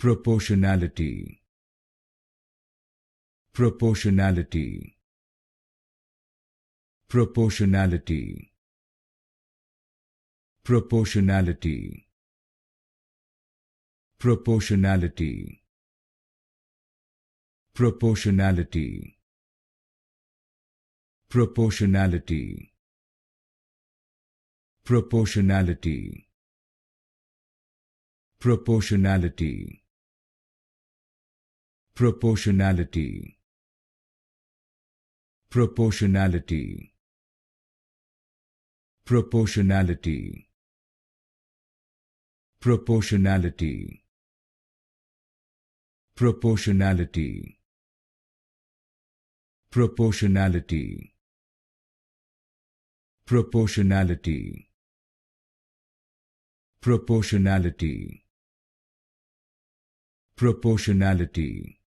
Proportionality. Proportionality. Proportionality. Proportionality. Proportionality. Proportionality. Proportionality. Proportionality. Proportionality. Proportionality. Proportionality. Proportionality. Proportionality. Proportionality. Proportionality. Proportionality. Proportionality. Proportionality.